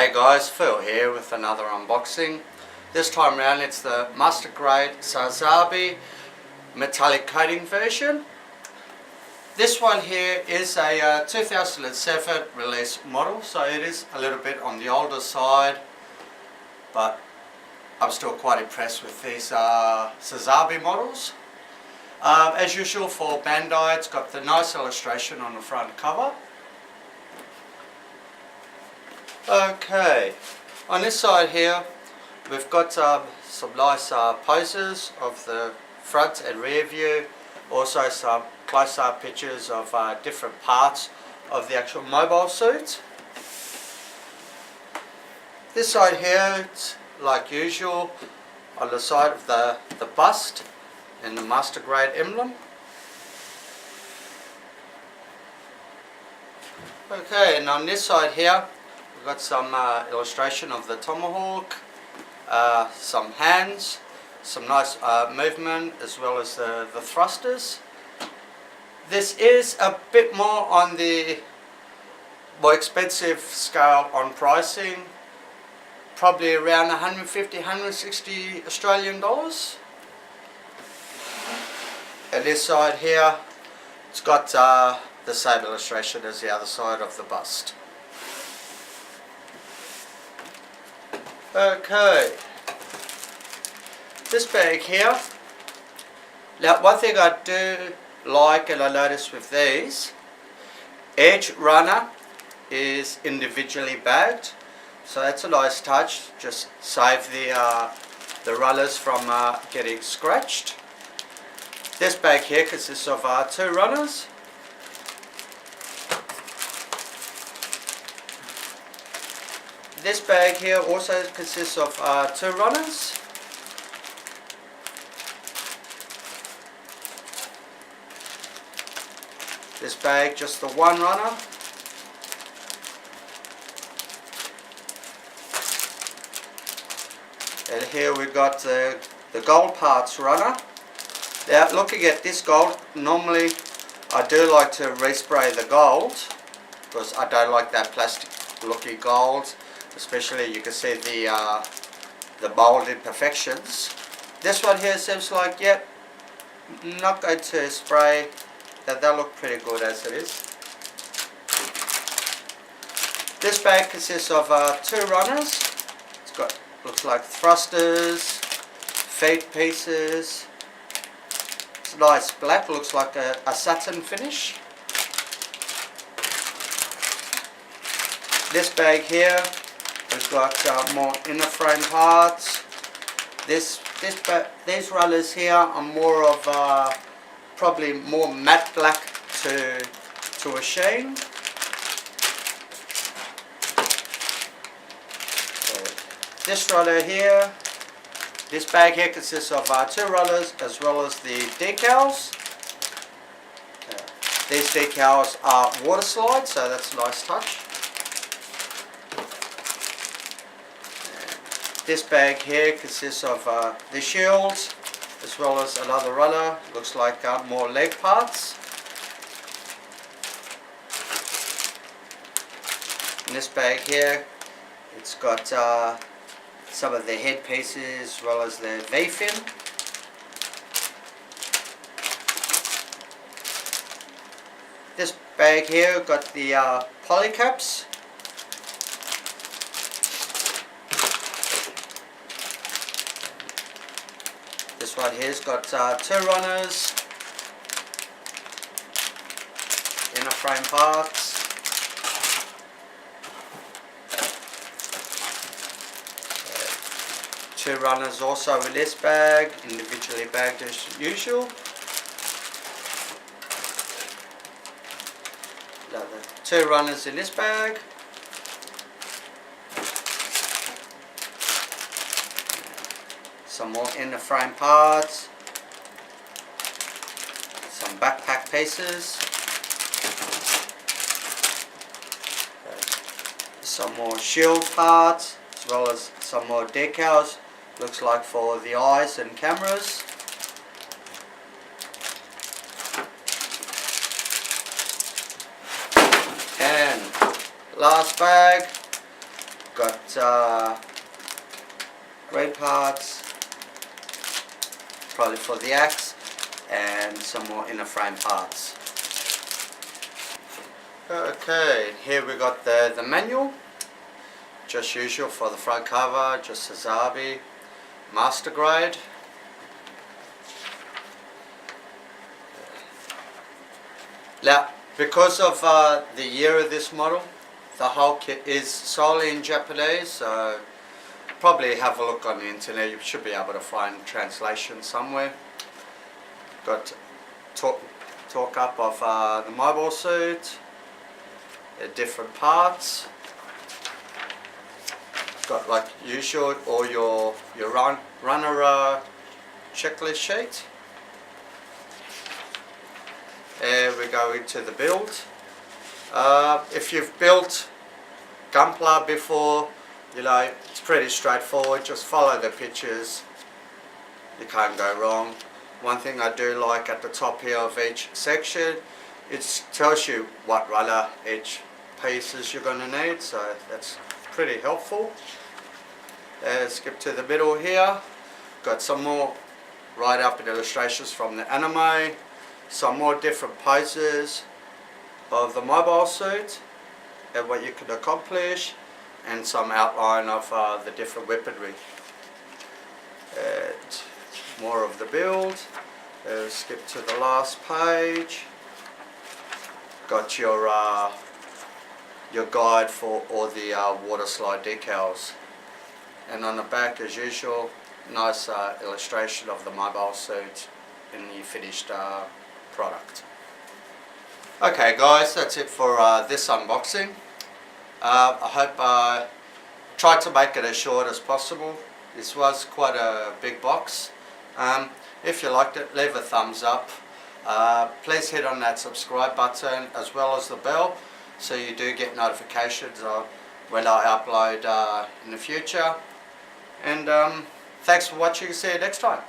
G'day guys, Phil here with another unboxing. This time around it's the Master Grade Sazabi metallic coating version. This one here is a 2007 release model, so it is a little bit on the older side, but I'm still quite impressed with these Sazabi models. As usual for Bandai, it's got the nice illustration on the front cover. Okay, on this side here we've got some nice poses of the front and rear view, also some close-up pictures of different parts of the actual mobile suit. This side here, it's like usual on the side of the bust in the Master Grade emblem. Okay, and on this side here we've got some illustration of the tomahawk, some hands, some nice movement, as well as the thrusters. This is a bit more on the more expensive scale on pricing, probably around 150–160 Australian dollars. And this side here, it's got the same illustration as the other side of the bust. Okay, this bag here. Now one thing I do like, and I notice with these, each runner is individually bagged, so that's a nice touch. Just save the runners from getting scratched. This bag here consists of 2 runners. This bag here also consists of 2 runners. This bag, just the 1 runner. And here we've got the gold parts runner. Now looking at this gold, normally I do like to respray the gold because I don't like that plastic looking gold. Especially you can see the mold imperfections. This one here seems like, yep, not going to spray. They'll look pretty good as it is. This bag consists of 2 runners. It's got, looks like thrusters, feet pieces. It's nice black, looks like a satin finish. This bag here, we've got more inner frame parts. These runners here are more of probably more matte black to a sheen. So this runner here, this bag here consists of 2 runners as well as the decals. These decals are water slide, so that's a nice touch. This bag here consists of the shields as well as another runner. Looks like more leg parts. In this bag here, it's got some of the head pieces as well as the V-fin. This bag here got the polycaps. This one here's got 2 runners, inner frame parts. 2 runners also in this bag, individually bagged as usual. Another 2 runners in this bag. Some more inner frame parts, some backpack pieces, some more shield parts, as well as some more decals, looks like for the eyes and cameras. And last bag, Got red parts, probably for the axe, and some more inner frame parts. Okay, here we got the manual, just usual for the front cover, just Sazabi, master grade. Now, because of the year of this model, the whole kit is solely in Japanese, so probably have a look on the internet. You should be able to find translation somewhere. Got talk up of the mobile suit, different parts. Got, like usual, all your runner checklist sheet. And we go into the build. If you've built Gunpla before, you know, it's pretty straightforward. Just follow the pictures. You can't go wrong. One thing I do like at the top here of each section, it tells you what runner each pieces you're going to need, so that's pretty helpful. Skip to the middle here. Got some more write-up and illustrations from the anime. Some more different poses of the mobile suit and what you can accomplish, and some outline of the different weaponry. And more of the build. Skip to the last page. Got your guide for all the water slide decals. And on the back, as usual, nice illustration of the mobile suit in the finished product. Okay guys, that's it for this unboxing. I hope I tried to make it as short as possible. This was quite a big box. If you liked it, leave a thumbs up. Please hit on that subscribe button as well as the bell, so you do get notifications of when I upload in the future. And thanks for watching. See you next time.